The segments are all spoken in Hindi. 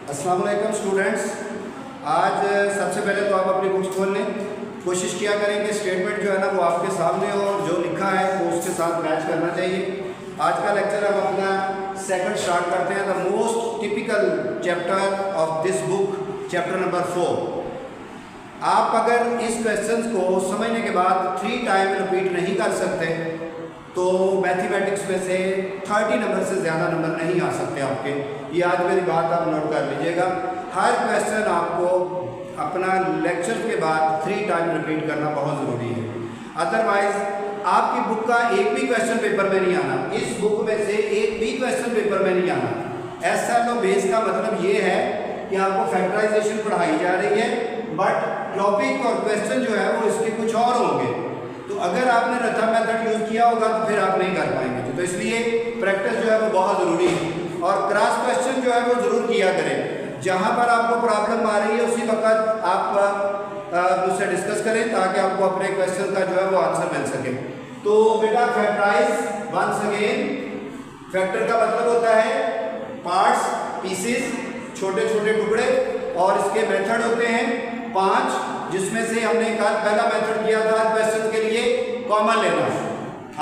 अस्सलाम वालेकुम स्टूडेंट्स। आज सबसे पहले तो आप अपनी बुक्स खोल लें। कोशिश किया करें कि स्टेटमेंट जो है ना वो आपके सामने हो और जो लिखा है वो उसके साथ मैच करना चाहिए। आज का लेक्चर हम अपना सेकंड स्टार्ट करते हैं, the most typical chapter of this book, chapter number 4। आप अगर इस क्वेश्चन को समझने के बाद 3 टाइम रिपीट नहीं कर सकते तो मैथमेटिक्स में से 30 नंबर से ज़्यादा नंबर नहीं आ सकते आपके। ये आज मेरी बात आप नोट कर लीजिएगा। हर क्वेश्चन आपको अपना लेक्चर के बाद 3 टाइम रिपीट करना बहुत ज़रूरी है, अदरवाइज आपकी बुक का एक भी क्वेश्चन पेपर में नहीं आना। इस बुक में से एक भी क्वेश्चन पेपर में नहीं आना। SLO बेस का मतलब ये है कि आपको फैक्टराइजेशन पढ़ाई जा रही है, बट टॉपिक और क्वेश्चन जो है वो इसके कुछ और होंगे। तो अगर आपने रथा मेथड यूज़ किया होगा तो फिर आप नहीं कर पाएंगे। तो इसलिए प्रैक्टिस जो है वो बहुत ज़रूरी है और क्रॉस क्वेश्चन जो है वो ज़रूर किया करें। जहाँ पर आपको प्रॉब्लम आ रही है उसी वक्त आप मुझसे डिस्कस करें ताकि आपको अपने क्वेश्चन का जो है वो आंसर मिल सके। तो बेटा फैक्टराइज वंस अगेन, फैक्टर का मतलब होता है पार्ट्स, पीसेस, छोटे छोटे टुकड़े, और इसके मेथड होते हैं 5, जिसमें से हमने पहला मेथड किया था क्वेश्चन के लिए कॉमन लेना।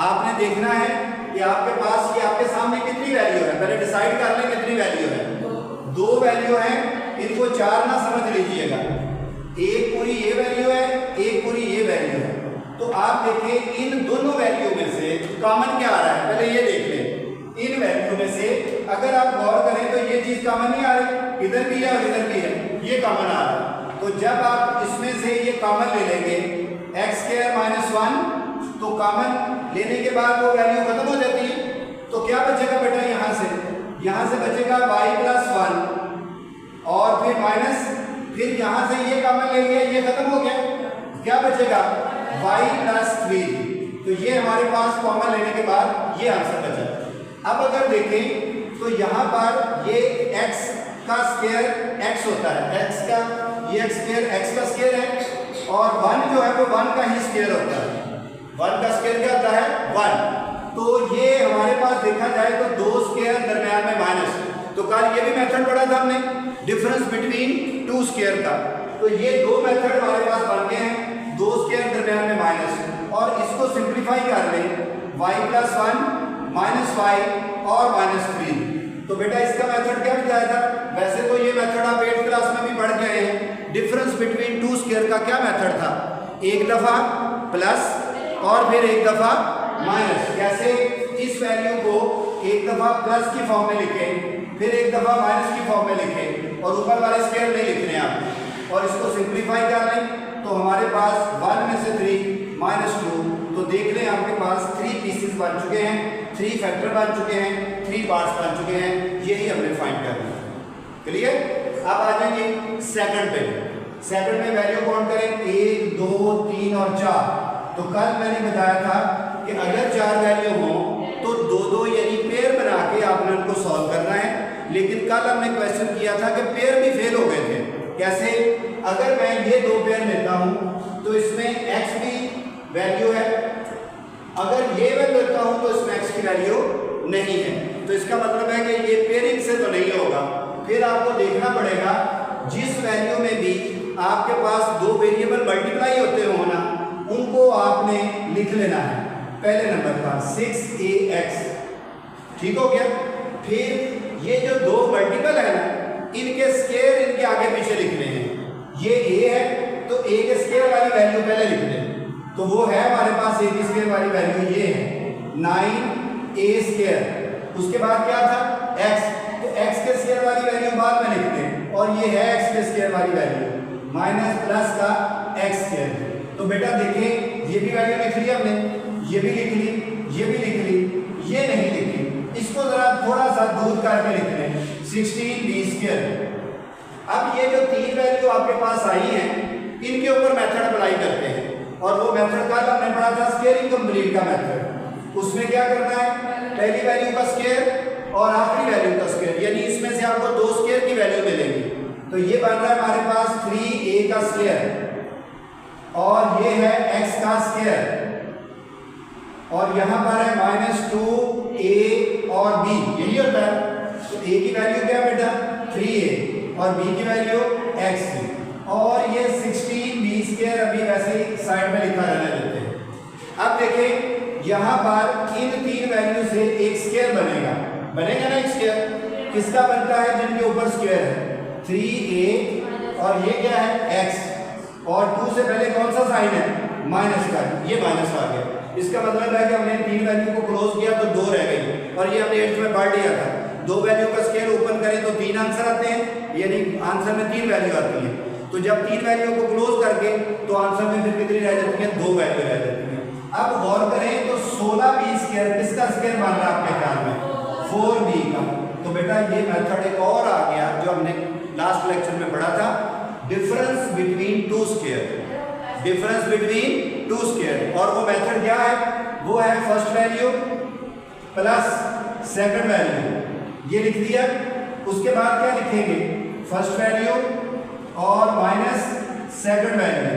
आपने देखना है कि आपके पास ये आपके सामने कितनी वैल्यू है, पहले डिसाइड कर लें कितनी वैल्यू है। 2 वैल्यू है, इनको 4 ना समझ लीजिएगा। एक पूरी ये वैल्यू है, एक पूरी ये वैल्यू है। तो आप देखिए इन दोनों वैल्यू में से कॉमन क्या आ रहा है, पहले ये देख लें। इन वैल्यू में से अगर आप गौर करें तो ये चीज कॉमन नहीं आ रही, इधर भी है और इधर भी है, ये कॉमन आ रहा है। तो जब आप इसमें से ये कॉमन ले लेंगे x² - 1, तो कॉमन लेने के बाद वो वैल्यू खत्म हो जाती है। तो क्या बचेगा बेटा, यहाँ से बचेगा y + 1 और फिर माइनस, फिर यहाँ से ये कॉमन लेंगे, ये खत्म हो गया, क्या बचेगा y + 3। तो ये हमारे पास कॉमन लेने के बाद ये आंसर बचा। अब अगर देखें तो यहाँ पर ये x का स्क्वायर x होता है, x का ये x² x का स्क्वायर है, और 1 जो है वो 1 का ही स्क्वायर होता है। 1 का स्क्वायर क्या होता है 1। तो ये हमारे पास देखा जाए तो 2 स्क्वायर दरम्यान में माइनस। तो कल ये भी मेथड पढ़ा था हमने, डिफरेंस बिटवीन 2 स्क्वायर का। तो ये 2 मेथड हमारे पास बन गए हैं, 2 स्क्वायर दरम्यान में माइनस, और इसको सिंप्लीफाई कर लें y + 1 - y और -3। तो बेटा इसका मेथड क्या बताया था, वैसे तो ये मेथड आप 8th क्लास में भी पढ़ के आए हैं। डिफरेंस बिटवीन 2 स्क्वायर का क्या मेथड था, एक दफा प्लस और फिर एक दफा माइनस। कैसे, इस वैल्यू को एक दफा प्लस की फॉर्म में लिखें, फिर एक दफा माइनस की फॉर्म में लिखें, और ऊपर वाले स्क्वायर नहीं लिखने आप, और इसको सिंप्लीफाई कर लें। तो हमारे पास 1 में से 3 -2, तो देख लें आपके पास 3 पीसेस बन चुके हैं, 3 फैक्टर बन चुके हैं, 3 पार्ट्स बन चुके हैं। यही हमने फाइंड करना है। क्लियर। अब आ जाएंगे सेकंड पे। सेकंड में वैल्यू काउंट करें 1, 2, 3 और 4। तो कल मैंने बताया था कि अगर 4 वैल्यू हो तो 2-2 यानी पेयर बना के आपने उनको सॉल्व करना है। लेकिन कल हमने क्वेश्चन किया था कि पेयर भी फेल हो गए थे। कैसे, अगर मैं ये 2 पेयर लेता हूं तो इसमें x की वैल्यू है, अगर ये मैं लेता हूं तो इसमें x की वैल्यू नहीं है। तो इसका मतलब है कि ये पेयरिंग से तो नहीं होगा। फिर आपको देखना पड़ेगा जिस वैल्यू में भी आपके पास 2 वेरिएबल मल्टीप्लाई होते हो ना, उनको आपने लिख लेना है। पहले नंबर का 6ax, ठीक हो गया। फिर ये जो 2 मल्टीपल है ना, इनके स्क्वायर इनके आगे पीछे लिखने हैं। ये a है तो a के स्क्वायर वाली वैल्यू पहले लिख दें, तो वो है हमारे पास a की स्क्वायर वाली वैल्यू ये है 9a²। उसके बाद क्या था x, तो x के स्क्वायर वाली वैल्यू बाद में लिखते हैं, और ये है x के स्क्वायर वाली वैल्यू माइनस प्लस का x²। तो बेटा देखिए ये भी वैल्यू लिख ली हमने, ये भी लिख ली, ये भी लिख ली, ये नहीं लिखी, इसको जरा थोड़ा सा दूर करके लिख लें 16b²। अब ये जो 3 वैल्यू आपके पास आई हैं, इनके ऊपर मेथड अप्लाई करते हैं, और वो मेथड कल हमने पढ़ा था स्क्वायरिंग कंप्लीट का मेथड। उसमें क्या करना है, पहली वैल्यू का स्क्वायर और आखिरी वैल्यू का स्क्वायर, यानी इसमें से आपको 2 स्क्वायर की वैल्यू मिलेगी। तो ये बन रहा है हमारे पास 3a का स्क्वायर, और ये है x का स्क्वायर, और यहाँ पर है -2a और b, यही होता है। तो a की वैल्यू क्या है बेटा 3a, और b की वैल्यू x थी, और ये 16b² अभी वैसे ही साइड में लिखा रहने देते हैं। अब देखें यहाँ पर इन तीन वैल्यू से एक स्क्वायर बनेगा ना, एक स्क्वायर किसका बनता है, जिनके ऊपर स्क्वायर है 3a और ये क्या है x, और 2 से पहले कौन सा साइन है, माइनस का, ये माइनस आ गया। इसका मतलब है कि हमने तीन वैल्यू को क्लोज किया तो 2 रह गई, और ये हमने 8th में पढ़ लिया था, 2 वैल्यू का स्केल ओपन करें तो 3 आंसर आते हैं, यानी आंसर में 3 वैल्यू आती है। तो जब 3 वैल्यू को क्लोज करके तो आंसर में फिर कितनी रह जाती है, 2 वैल्यू रह जाती है। अब गौर करें तो 16b² किसका स्केल बन रहा है आपके ख्याल में, 4b का। तो बेटा ये मेथड एक और आ गया जो हमने लास्ट लेक्चर में पढ़ा था, difference between two square, difference between two square. और वो मेथड क्या है, वो है first value plus second value, ये लिख दिया। उसके बाद क्या लिखेंगे, फर्स्ट वैल्यू और माइनस सेकंड वैल्यू,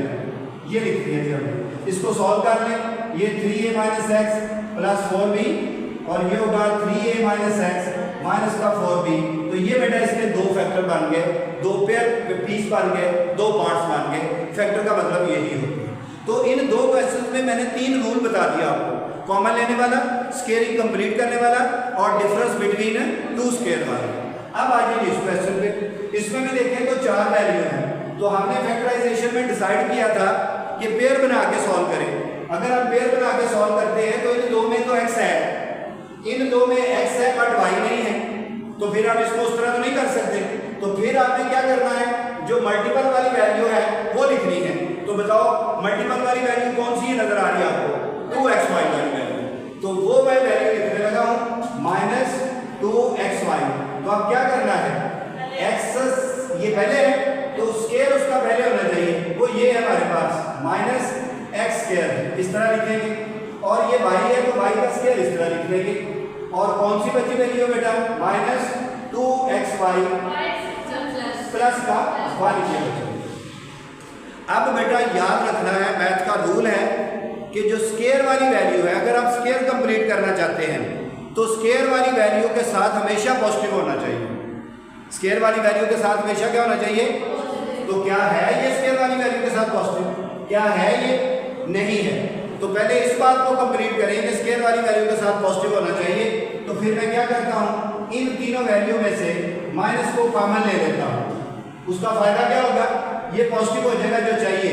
ये लिख दिया जी हमने। इसको सॉल्व कर लें, ये 3a minus x plus 4b, और ये होगा 3a माइनस एक्स माइनस का 4b। तो ये बेटा इसके 2 फैक्टर बन गए, 2 पेयर पीस बन गए, 2 पार्ट्स बन गए। फैक्टर का मतलब यही होता है। तो इन 2 क्वेश्चंस में मैंने 3 रूल बता दिया आपको, कॉमन लेने वाला, स्क्वायरिंग कंप्लीट करने वाला, और डिफरेंस बिटवीन टू स्क्वायर वाला। अब आ जाइए इस क्वेश्चन पे। इसमें भी देखें तो 4 वैल्यू हैं, तो हमने फैक्टराइजेशन में डिसाइड किया था कि पेयर बना के सॉल्व करें। अगर हम पेयर बना के सॉल्व करते हैं तो इन 2 में तो x है, इन 2 में x है बट y नहीं है, तो फिर आप इसको उस तरह तो नहीं कर सकते। तो फिर आपने क्या करना है, जो मल्टीपल वाली वैल्यू है वो लिखनी है। तो बताओ मल्टीपल वाली वैल्यू कौन सी नजर आ रही है आपको, 2xy वाली वैल्यू। तो वो मैं वैल्यू लिखने लगा हूं माइनस 2xy। तो अब क्या करना है, x ये पहले है तो स्क्वायर उसका पहले होना चाहिए, वो ये है हमारे पास माइनस x², इस तरह लिखेंगे। और ये y है तो y का स्क्वायर इस तरह लिख देंगे। और कौन सी बची वैल्यू है बेटा, माइनस 2xy प्लस का 1 लिखेंगे। अब बेटा याद रखना है, मैथ का रूल है कि जो स्क्वायर वाली वैल्यू है, अगर आप स्क्वायर कंप्लीट करना चाहते हैं तो स्क्वायर वाली वैल्यू के साथ हमेशा पॉजिटिव होना चाहिए। स्क्वायर वाली वैल्यू के साथ हमेशा क्या होना चाहिए, तो क्या है ये स्क्वायर वाली वैल्यू के साथ पॉजिटिव, क्या है ये, नहीं है। तो पहले इस बात को कंप्लीट करेंगे, स्क्वायर वाली वैल्यू के साथ पॉजिटिव होना चाहिए। तो फिर मैं क्या करता हूँ, इन तीनों वैल्यू में से माइनस को कॉमन ले लेता हूँ। उसका फायदा क्या होगा, ये पॉजिटिव हो जाएगा जो चाहिए,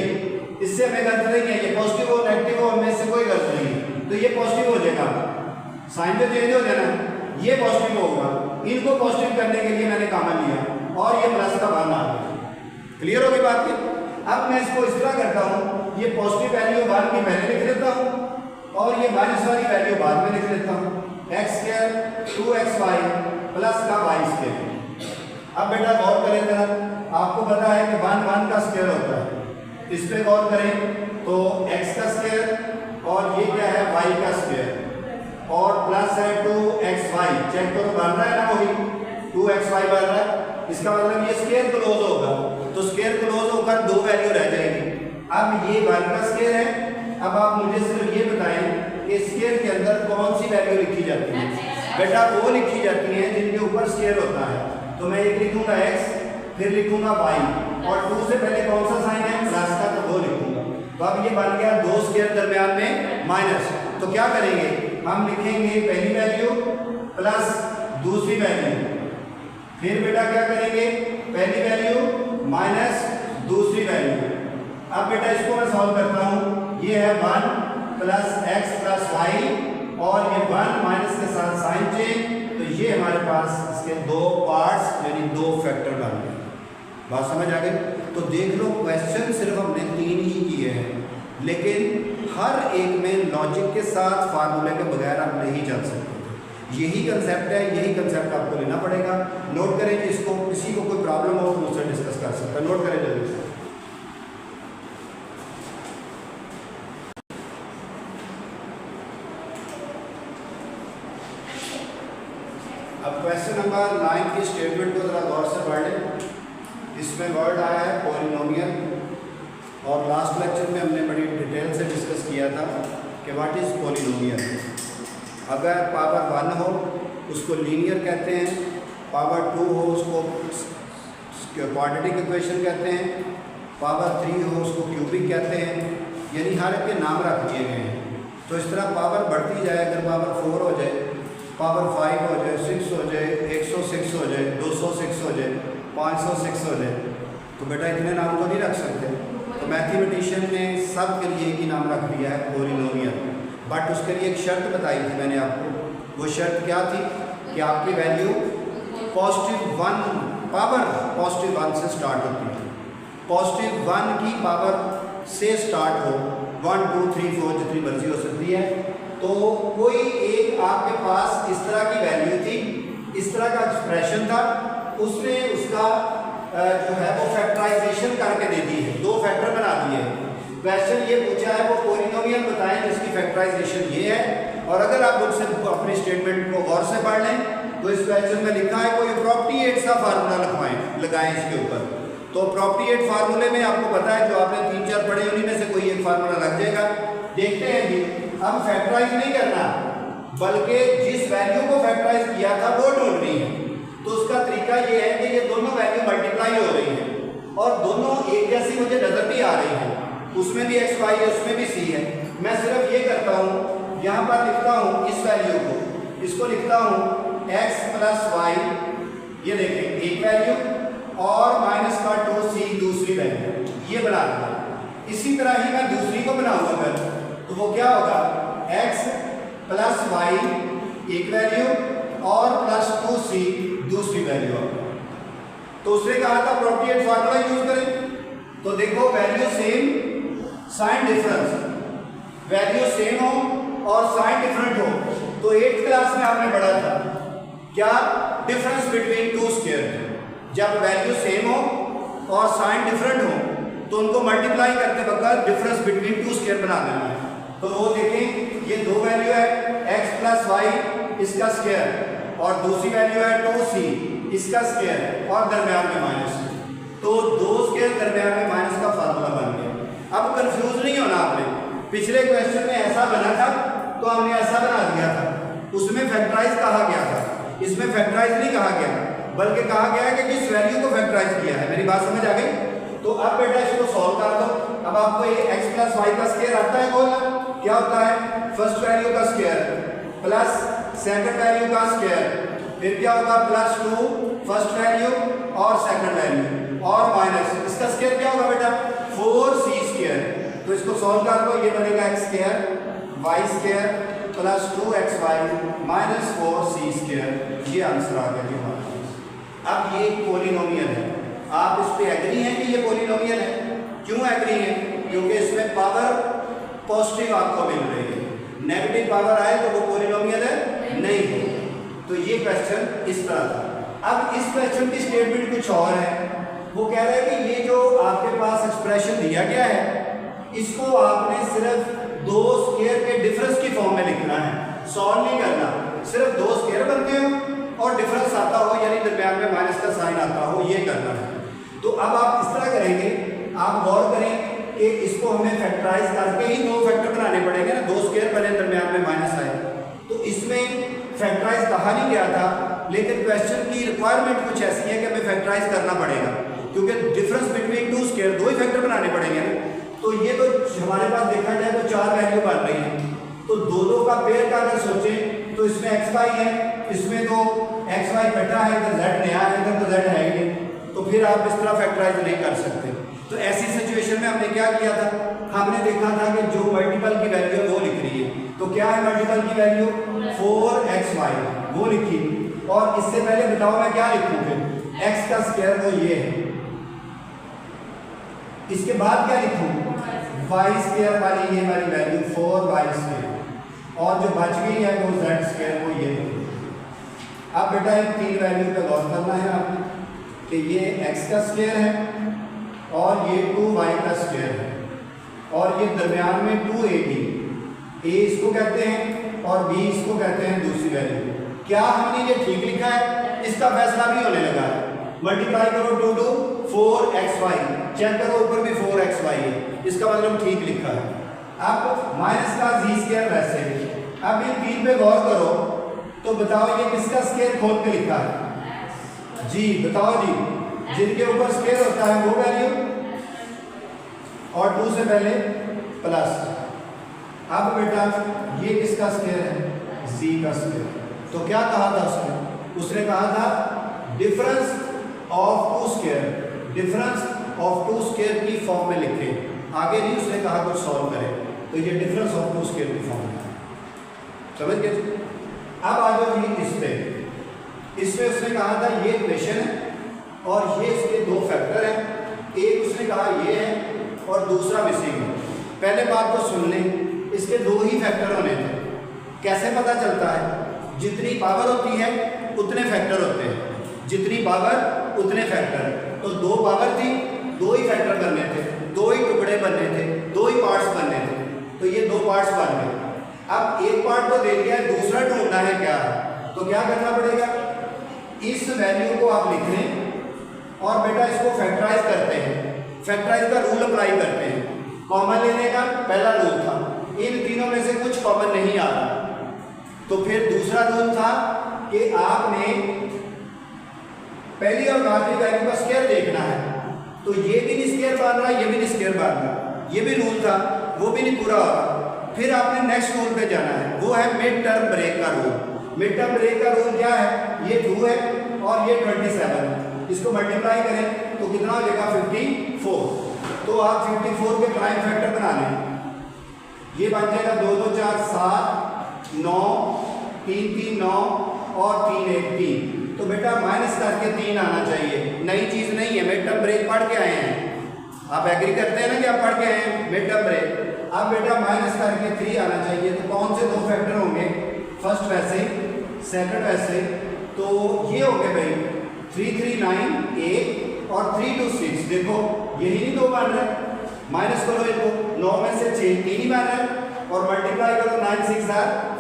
इससे हमें गलत नहीं है, ये पॉजिटिव हो नेगेटिव हो हमें से कोई गलत नहीं है। तो ये पॉजिटिव हो जाएगा, साइन तो चेंज हो जाना, ये पॉजिटिव होगा। इनको पॉजिटिव करने के लिए मैंने कॉमन लिया और ये प्लस का 1 आ गया। क्लियर होगी बात की। अब मैं इसको इस तरह करता हूँ, ये पॉजिटिव वैल्यू 1 की पहले लिख लेता हूँ और ये माइनस वाली वैल्यू बाद में लिख लेता हूँ, x² 2xy प्लस का y²। अब बेटा गौर करें जरा, आपको पता है कि 1 1 का स्क्वायर होता है, इस पे गौर करें तो x का स्क्वायर और ये क्या है y का स्क्वायर, और प्लस है 2xy, चेक करो बन रहा है ना, वही 2xy बन रहा है। इसका मतलब ये स्क्वायर क्लोज होगा, तो स्क्वायर क्लोज होकर 2 वैल्यू रह जाएगी। अब ये 1 का स्क्वायर है। अब आप मुझे सिर्फ ये बताएं कि स्क्वायर के अंदर कौन सी वैल्यू लिखी जाती है, बेटा वो लिखी जाती है जिनके ऊपर स्क्वायर होता है। तो मैं एक लिखूंगा x, फिर लिखूंगा y, और 2 से पहले कौन सा साइन है, प्लस का, तो वो लिखूंगा। तो अब ये बन गया 2 स्क्वायर दरमियान में माइनस। तो क्या करेंगे, हम लिखेंगे पहली वैल्यू प्लस दूसरी वैल्यू, फिर बेटा क्या करेंगे, पहली वैल्यू माइनस दूसरी वैल्यू। अब बेटा इसको मैं सॉल्व करता हूँ, ये है 1 प्लस x प्लस y, और ये 1 माइनस के साथ साइन चेंज, तो ये हमारे पास इसके 2 पार्ट्स यानी 2 फैक्टर बन गए। बात समझ आ गई। तो देख लो क्वेश्चन सिर्फ हमने 3 ही किए हैं, लेकिन हर एक में लॉजिक के साथ फार्मूले के बगैर आप नहीं चल सकते। यही कंसेप्ट है, यही कंसेप्ट आपको लेना पड़ेगा। नोट करें कि इसको, किसी को कोई प्रॉब्लम हो तो मुझसे डिस्कस कर सकता है, नोट करें जल्दी से। अब क्वेश्चन नंबर 9 की स्टेटमेंट को जरा गौर से पढ़ लें। इसमें वर्ड आया है पॉलिनोमियल, और लास्ट लेक्चर में हमने बड़ी डिटेल से डिस्कस किया था कि व्हाट इज़ पॉलिनोमियल। अगर पावर 1 हो उसको लीनियर कहते हैं, पावर 2 हो उसको क्वाड्रेटिक इक्वेशन कहते हैं, पावर 3 हो उसको क्यूबिक कहते हैं, यानी हर एक के नाम रख दिए गए हैं। तो इस तरह पावर बढ़ती जाए, अगर पावर 4 हो जाए, पावर 5 हो जाए, 6 हो जाए, 106 हो जाए, 206 हो जाए, 506 हो जाए, तो बेटा इतने नाम तो नहीं रख सकते। तो मैथमेटिशियन ने सब के लिए एक ही नाम रख दिया है, पॉलिनोमियल। बट उसके लिए एक शर्त बताई थी मैंने आपको, वो शर्त क्या थी कि आपकी वैल्यू +1 पावर +1 से स्टार्ट होती है, +1 की पावर से स्टार्ट हो, 1 2 3 4 जितनी मर्जी हो सकती है। तो कोई एक आपके पास इस तरह की वैल्यू थी, इस तरह का एक्सप्रेशन था, उसने उसका जो है वो फैक्टराइजेशन करके दे दी है, 2 फैक्टर बना दिए। क्वेश्चन ये पूछा है वो पॉलिनोमियल बताएं जिसकी फैक्टराइजेशन ये है। और अगर आप मुझसे अपनी स्टेटमेंट को गौर से पढ़ लें तो इस क्वेश्चन में लिखा है कोई अप्रोप्रिएट सा फार्मूला लगाएं इसके ऊपर। तो अप्रोप्रिएट फार्मूले में आपको पता है जो आपने 3-4 पढ़े उन्हीं में से कोई एक फार्मूला लग जाएगा। देखते हैं जी, अब फैक्टराइज नहीं करना बल्कि जिस वैल्यू को फैक्टराइज किया था वो ढूंढनी है। तो उसका तरीका ये है कि ये दोनों वैल्यू मल्टीप्लाई हो रही है और दोनों एक जैसी मुझे नजर भी आ रही है, उसमें भी x y है उसमें भी c है। मैं सिर्फ ये करता हूँ, यहाँ पर लिखता हूँ इस वैल्यू को, इसको लिखता हूँ x + y, ये देखें एक वैल्यू, और -2c दूसरी वैल्यू, ये बना दूंगा। इसी तरह ही मैं दूसरी को बनाऊंगा फिर, तो वो क्या होगा x + y एक वैल्यू और +2c दूसरी वैल्यू। तो उसने कहा था अप्रोप्रिएट फार्मूला यूज करें। तो देखो value same sign difference, value same हो और साइन डिफरेंट हो। तो 8th क्लास में आपने पढ़ा था क्या, डिफरेंस बिटवीन 2 स्क्वायर। जब वैल्यू सेम हो और साइन डिफरेंट हो तो उनको मल्टीप्लाई करते वक्त डिफरेंस बिटवीन 2 स्क्वायर बना देना है। तो वो देखें ये 2 वैल्यू है x + y इसका स्क्वायर और दूसरी वैल्यू है 2c इसका स्क्वायर और दरमियान में माइनस। तो 2 स्क्वायर दरमियान में माइनस का फार्मूला बन गया। अब कंफ्यूज नहीं होना आपने, पिछले क्वेश्चन में ऐसा बना था तो हमने ऐसा बना दिया था, उसमें फैक्टराइज कहा गया था, इसमें फैक्टराइज नहीं कहा गया बल्कि कहा गया है कि किस वैल्यू को फैक्टराइज किया है। मेरी बात समझ आ गई? तो अब बेटा इसको सॉल्व कर दो। अब आपको ये x + y का स्क्वायर आता है बोलना, क्या होता है, फर्स्ट वैल्यू का स्क्वायर प्लस सेकंड वैल्यू का स्क्वायर, फिर क्या होगा +2 फर्स्ट वैल्यू और सेकंड वैल्यू और माइनस इसका स्क्वायर क्या होगा बेटा 4c²। तो इसको सॉल्व कर दो, ये बनेगा x² y² + 2xy - 4c²। ये आंसर आ गया जी हमारे पास। अब ये पॉलिनोमियल है, आप इस पे एग्री हैं कि ये पॉलिनोमियल है? क्यों एग्री है? क्योंकि इसमें पावर पॉजिटिव आपको मिल रही है, नेगेटिव पावर आए तो वो पॉलिनोमियल है नहीं है। तो ये क्वेश्चन इस तरह था। अब इस क्वेश्चन की स्टेटमेंट कुछ और है, वो कह रहा है कि ये जो आपके पास एक्सप्रेशन दिया गया है इसको आपने सिर्फ 2 स्क्वायर के डिफरेंस की फॉर्म में लिखना है, सॉल्व नहीं करना। सिर्फ 2 स्क्वायर बनते हो और डिफरेंस आता हो यानी दरमियान में माइनस का साइन आता हो, ये करना है। तो अब आप इस तरह करेंगे, आप गौर करें कि इसको हमें फैक्टराइज करके ही 2 फैक्टर बनाने पड़ेंगे ना, 2 स्क्वायर बने दरमियान में माइनस आए। तो इसमें फैक्टराइज कहा नहीं गया था, लेकिन क्वेश्चन की रिक्वायरमेंट कुछ ऐसी है कि हमें फैक्टराइज करना पड़ेगा क्योंकि डिफरेंस बिटवीन 2 स्क्वायर 2 ही फैक्टर बनाने पड़ेंगे ना। तो ये तो हमारे पास देखा जाए तो 4 वैल्यू बन रही है, तो 2 का पेयर का अगर सोचें तो इसमें xy है, इसमें तो xy इकट्ठा है, इधर z नया है, इधर तो z है ही नहीं, तो फिर आप इस तरह फैक्टराइज नहीं कर सकते। तो ऐसी सिचुएशन में हमने क्या किया था, हमने देखा था कि जो मल्टीपल की वैल्यू है वो लिख रही है। तो क्या है मल्टीपल की वैल्यू 4xy वो लिखी, और इससे पहले बताओ मैं क्या लिखूं, फिर x का स्क्वायर वो ये है, इसके बाद क्या लिखूं y² वाली ये वाली वैल्यू 4y², और जो बच गई है वो z² वो ये है। अब बेटा इन 3 वैल्यू पे गौर करना है आपने कि ये x का स्क्वायर है और ये 2y का स्क्वायर है और ये दरमियान में 2ab, a इसको कहते हैं और b इसको कहते हैं दूसरी वैल्यू। क्या हमने ये ठीक लिखा है? इसका फैसला भी होने लगा है। मल्टीप्लाई करो 2 2 4xy, चेक करो ऊपर भी 4xy है, इसका मतलब ठीक लिखा है। अब माइनस का z² वैसे, अब इन 3 पे गौर करो तो बताओ ये किसका स्क्वायर खोल के लिखा है जी, बताओ जी जिनके ऊपर स्केयर होता है वो वैल्यू, और 2 से पहले प्लस। अब बेटा ये किसका स्केयर है? z का स्केयर। तो क्या कहा था उसने कहा था difference of two square, difference of two square की फॉर्म में लिखे, आगे नहीं उसने कहा कुछ सॉल्व करें। तो ये डिफरेंस ऑफ टू स्केयर की फॉर्म है, समझ गए? अब आ जाओ जी इस पे, इसमें उसने कहा था ये इक्वेशन है और ये इसके दो फैक्टर हैं, एक उसने कहा ये है और दूसरा मिसिंग है। पहले बात तो सुन लें, इसके दो ही फैक्टर होने थे। कैसे पता चलता है? जितनी पावर होती है उतने फैक्टर होते हैं, जितनी पावर उतने फैक्टर। तो 2 पावर थी, 2 ही फैक्टर बनने थे, 2 ही टुकड़े बनने थे, 2 ही पार्ट्स बनने थे। तो ये 2 पार्ट्स बन गए। अब एक पार्ट तो दे दिया है, दूसरा ढूंढना है क्या? तो क्या करना पड़ेगा? इस वैल्यू को आप लिख लें और बेटा इसको फैक्टराइज करते हैं, फैक्टराइज का रूल अप्लाई करते हैं। कॉमन लेने का पहला रूल था, इन तीनों में से कुछ कॉमन नहीं आ रहा, तो फिर दूसरा रूल था कि आपने पहली और आखिरी वैल्यू का स्केयर देखना है। तो ये भी नहीं स्केयर बन रहा, ये भी नहीं स्केयर बन रहा, ये भी रूल था, वो भी नहीं पूरा हो रहा। फिर आपने नेक्स्ट रूल पे जाना है, वो है मिड टर्म ब्रेक का रूल। मिड टर्म ब्रेक का रूल क्या है? ये 2 है और ये 27 है, इसको मल्टीप्लाई करें तो कितना हो जाएगा? 54। तो आप 54 के प्राइम फैक्टर बना लें, ये बन जाएगा 2 2 4 7 9 3 3 9 और 3 1 3। तो बेटा माइनस करके 3 आना चाहिए, नई चीज नहीं है, मिड टर्म ब्रेक पढ़ के आए हैं आप, एग्री करते हैं ना कि आप पढ़ के आए हैं मिड टर्म ब्रेक। अब बेटा माइनस करके 3 आना चाहिए। तो कौन से 2 फैक्टर होंगे? फर्स्ट वैसे, सेकंड वैसे, तो ये हो गए भाई 3 3 9 8 और 3 2 6। देखो यही नहीं 2 बन रहे, माइनस करो इनको, 9 में से 6 3 ही बन रहे और मल्टीप्लाई करो 9 6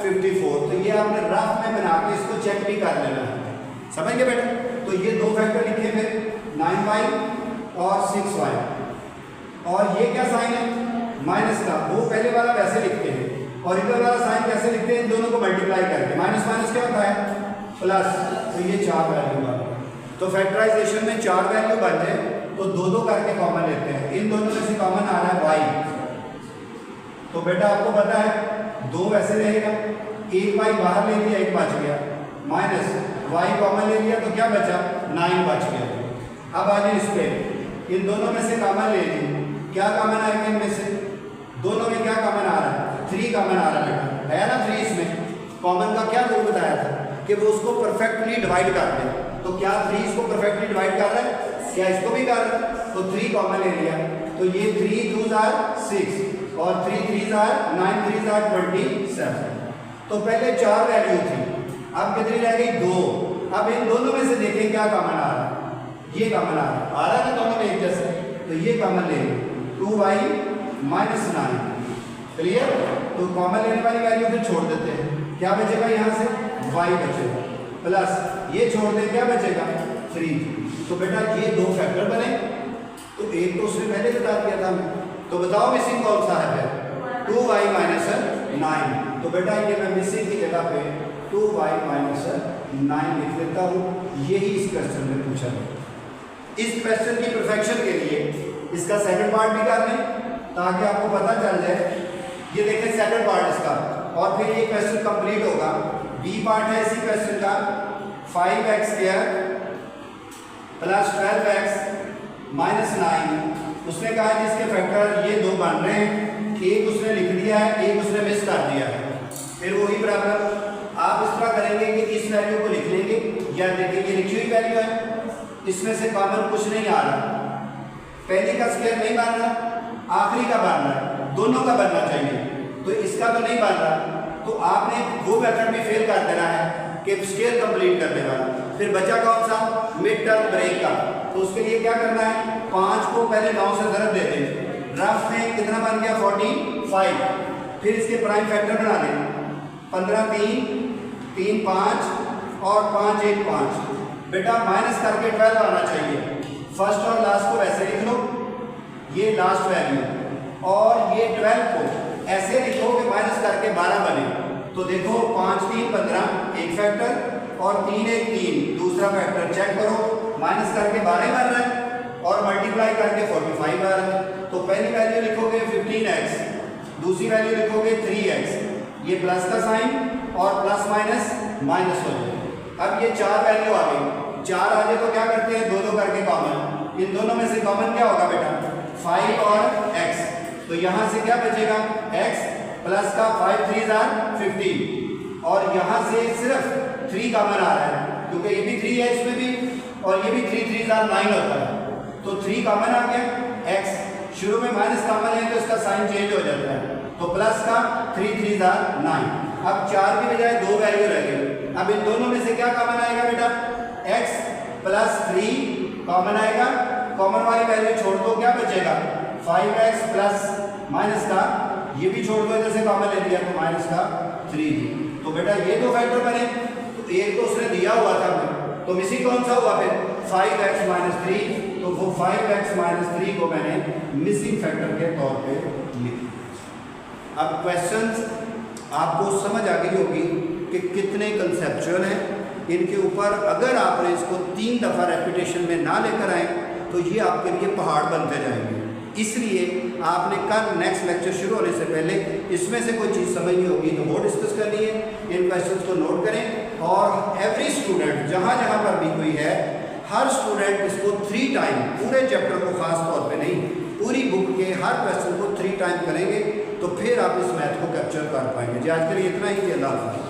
54। तो ये आपने रफ में बना के इसको चेक भी कर लेना है, समझ गए बेटा? तो ये 2 फैक्टर लिखे फिर 9y और 6y, और ये क्या साइन है? माइनस का। वो पहले वाला वैसे लिखते हैं और इधर वाला साइन कैसे लिखते हैं? इन दोनों को मल्टीप्लाई करके, माइनस माइनस क्या होता है? प्लस। तो ये 4 वैल्यू बन गए। तो फैक्टराइजेशन में 4 वैल्यू बन जाए तो 2 2 करके कॉमन लेते हैं, इन दोनों में से कॉमन आ रहा है y। तो बेटा आपको पता है 2 वैसे रहेगा, एक y बाहर ले लिया, एक बच गया, माइनस y कॉमन ले लिया तो क्या बचा? 9 बच गया। अब आ जाए इस पे, इन दोनों में से कॉमन ले ली, क्या कॉमन आएगा इनमें से? दोनों में क्या कॉमन आ रहा है? 3 कॉमन आ रहा है बेटा, है ना 3 इसमें। कॉमन का क्या रूल बताया था कि वो उसको परफेक्टली डिवाइड कर दे। तो क्या 3 इसको परफेक्टली डिवाइड कर रहा है? क्या इसको भी कर रहा है? तो 3 कॉमन ले लिया, तो ये 3 2 6 और 3 3 9 3 27। तो पहले 4 वैल्यू थी, अब कितनी रह गई? 2। अब इन दोनों में से देखें क्या कॉमन आ रहा है? ये कॉमन आ रहा है ना दोनों में एक जैसे, तो ये कॉमन ले 2y माइनस 9। क्लियर? तो कॉमन लेने वाली वैल्यू फिर छोड़ देते हैं, क्या बचेगा यहाँ से? y बचेगा, प्लस ये छोड़ दें, क्या बचेगा? 3। तो बेटा ये 2 फैक्टर बने, तो एक तो उसने पहले बता दिया था हमें, तो बताओ मिसिंग कौन सा है? 2y minus 9। तो बेटा ये मैं मिसिंग की जगह पे 2y माइनस 9 लिख देता हूँ। यही इस क्वेश्चन में पूछा गया। इस क्वेश्चन की परफेक्शन के लिए इसका सेकंड पार्ट भी कर लें ताकि आपको पता चल जाए। ये देखें सेकंड पार्ट इसका, और फिर ये क्वेश्चन कंप्लीट होगा। बी पार्ट है इसी क्वेश्चन का, 5x² प्लस 12x माइनस 9। उसने कहा जिसके फैक्टर ये 2 बन रहे हैं, एक उसने लिख दिया है, एक उसने मिस कर दिया है। फिर वही प्रॉब्लम आप इस तरह करेंगे कि इस वैल्यू को लिख लेंगे, या देखिए ये लिखी हुई वैल्यू है, इसमें से कॉमन कुछ नहीं आ रहा, पहले का स्क्वायर नहीं बन रहा, आखिरी का बन रहा है, दोनों का बनना चाहिए, तो इसका तो नहीं बन रहा। तो आपने वो मेथड भी फेल कर देना है कि स्क्वायर कंप्लीट करने वाला। फिर बचा कौन सा? मिड टर्म ब्रेक का। तो उसके लिए क्या करना है? 5 को पहले 9 से ज़रब दे दें, रफ में कितना बन गया? 45। फिर इसके प्राइम फैक्टर बना दें, 15 3 3 5 और 5 1 5। बेटा माइनस करके 12 आना चाहिए। फर्स्ट और लास्ट को ऐसे लिख लो, ये लास्ट वैल्यू, और ये 12 को ऐसे लिखो कि माइनस करके 12 बने। तो देखो 5 3 15 एक फैक्टर और 3 1 3 दूसरा फैक्टर, चेक करो माइनस करके 12 बन रहा है और मल्टीप्लाई करके 45 आ रहा है। तो पहली वैल्यू लिखोगे 15x, दूसरी वैल्यू लिखोगे 3x, ये प्लस का साइन और प्लस माइनस माइनस हो जाए। अब ये 4 वैल्यू आ गई, 4 आ जाए तो क्या करते हैं, 2 करके कॉमन, इन दोनों में से कॉमन क्या होगा बेटा, 5 और x, तो यहाँ से क्या बचेगा, x प्लस का 5 3 15 और यहाँ से सिर्फ 3 कॉमन आ रहा है क्योंकि ये भी 3 है इसमें भी और ये भी 3 3 9 होता है, तो 3 कॉमन आ गया। x शुरू में माइनस कॉमन है तो इसका साइन चेंज हो जाता है, तो प्लस का 3 3 9। अब 4 की बजाय 2 वैल्यू रह गई, अब इन दोनों में से क्या कॉमन आएगा बेटा, x प्लस 3 कॉमन आएगा, कॉमन वाली वैल्यू छोड़ दो, क्या बचेगा 5x प्लस माइनस का, ये भी छोड़ दो, इधर से कॉमन ले लिया तो माइनस का 3। तो बेटा ये 2 फैक्टर बने, तो एक तो उसने दिया हुआ था हमें, तो मिसिंग कौन सा हुआ फिर 5x माइनस 3, तो वो 5x माइनस 3 को मैंने मिसिंग फैक्टर के तौर पे लिख दिया। अब क्वेश्चंस आपको समझ आ गई होगी कि कितने कंसेप्चुअल हैं, इनके ऊपर अगर आपने इसको 3 दफ़ा रेपिटेशन में ना लेकर आए तो ये आपके लिए पहाड़ बनते जाएंगे। इसलिए आपने कल नेक्स्ट लेक्चर शुरू होने से पहले इसमें से कोई चीज़ समझनी होगी तो वो डिस्कस करनी है, इन क्वेश्चंस को नोट करें और एवरी स्टूडेंट जहाँ जहाँ पर भी कोई है, हर स्टूडेंट इसको 3 टाइम, पूरे चैप्टर को खास तौर पे नहीं, पूरी बुक के हर क्वेश्चन को 3 टाइम करेंगे तो फिर आप इस मैथ को कैप्चर कर पाएंगे। जी आज के लिए इतना ही, अल्लाह हाफ़िज़।